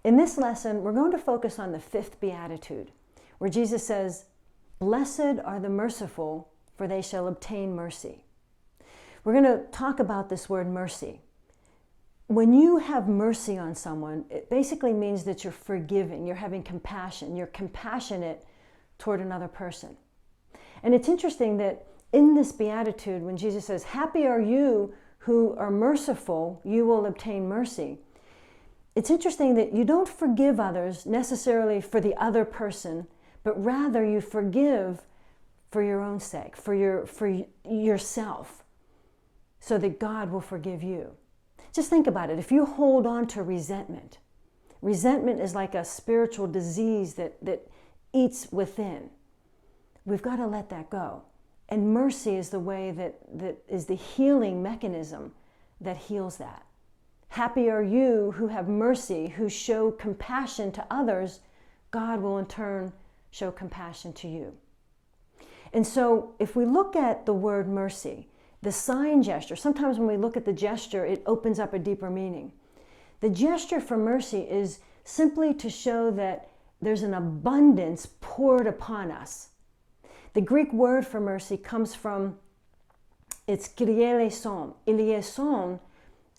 In this lesson, we're going to focus on the fifth Beatitude, where Jesus says, "Blessed are the merciful, for they shall obtain mercy." We're going to talk about this word mercy. When you have mercy on someone, it basically means that you're forgiving, you're having compassion, you're compassionate toward another person. And it's interesting that in this Beatitude, when Jesus says, "Happy are you who are merciful, you will obtain mercy," it's interesting that you don't forgive others necessarily for the other person, but rather you forgive for your own sake, for yourself, so that God will forgive you. Just think about it. If you hold on to resentment, resentment is like a spiritual disease that eats within. We've got to let that go. And mercy is the way that is the healing mechanism that heals that. Happy are you who have mercy, who show compassion to others. God will in turn show compassion to you. And so if we look at the word mercy, the sign gesture, sometimes when we look at the gesture, it opens up a deeper meaning. The gesture for mercy is simply to show that there's an abundance poured upon us. The Greek word for mercy comes from, it's iliason,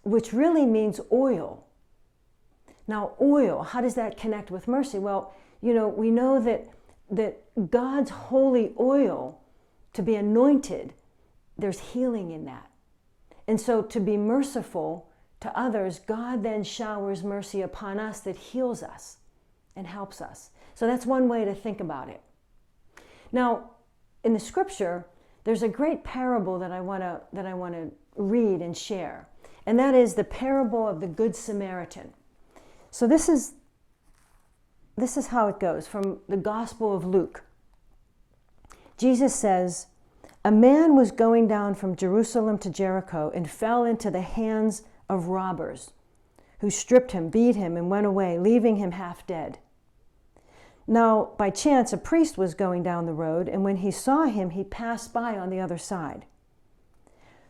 which really means oil. Now, oil, how does that connect with mercy? Well, we know that God's holy oil, to be anointed, there's healing in that. And so to be merciful to others, God then showers mercy upon us that heals us and helps us. So that's one way to think about it. Now, in the scripture, there's a great parable that I want to read and share. And that is the parable of the Good Samaritan. So this is how it goes from the Gospel of Luke. Jesus says, "A man was going down from Jerusalem to Jericho and fell into the hands of robbers, who stripped him, beat him, and went away, leaving him half dead. Now, by chance, a priest was going down the road, and when he saw him, he passed by on the other side.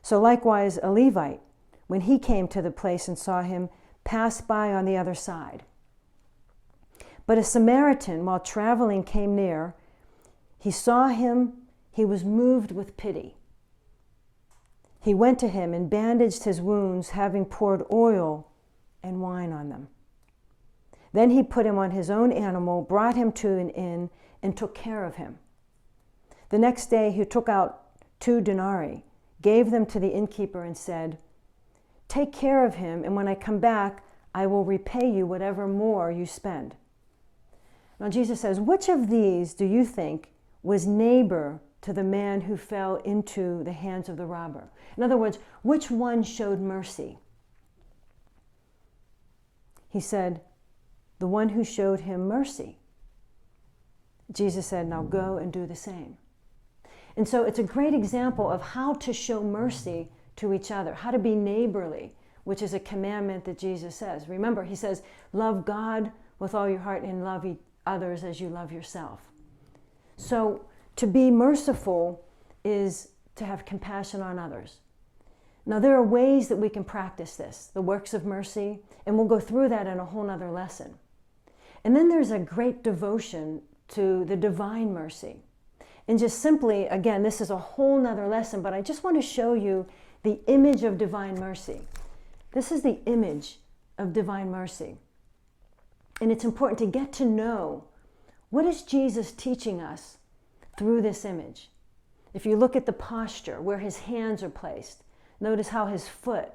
So likewise, a Levite, when he came to the place and saw him, passed by on the other side. But a Samaritan, while traveling, came near. He saw him. He was moved with pity. He went to him and bandaged his wounds, having poured oil and wine on them. Then he put him on his own animal, brought him to an inn, and took care of him. The next day he took out 2 denarii, gave them to the innkeeper, and said, 'Take care of him, and when I come back, I will repay you whatever more you spend.' Now Jesus says, which of these do you think was neighbor to the man who fell into the hands of the robber?" In other words, which one showed mercy? He said, "The one who showed him mercy." Jesus said, "Now go and do the same." And so it's a great example of how to show mercy to each other, how to be neighborly, which is a commandment that Jesus says. Remember, he says, love God with all your heart and love others as you love yourself. So to be merciful is to have compassion on others. Now, there are ways that we can practice this, the works of mercy, and we'll go through that in a whole nother lesson. And then there's a great devotion to the divine mercy. And just simply, again, this is a whole nother lesson, but I just want to show you the image of divine mercy. This is the image of divine mercy. And it's important to get to know, what is Jesus teaching us through this image? If you look at the posture, where his hands are placed, notice how his foot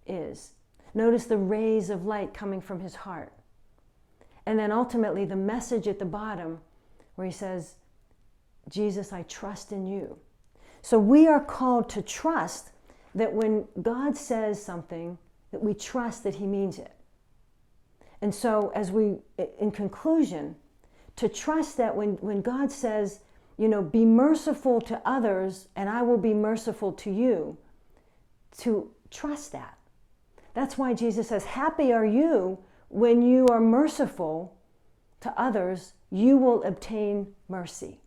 is. Notice the rays of light coming from his heart. And then ultimately the message at the bottom where he says, Jesus, I trust in you. So we are called to trust that when God says something, that we trust that he means it. And so in conclusion, to trust that when God says, be merciful to others and I will be merciful to you, to trust that. That's why Jesus says, happy are you when you are merciful to others, you will obtain mercy.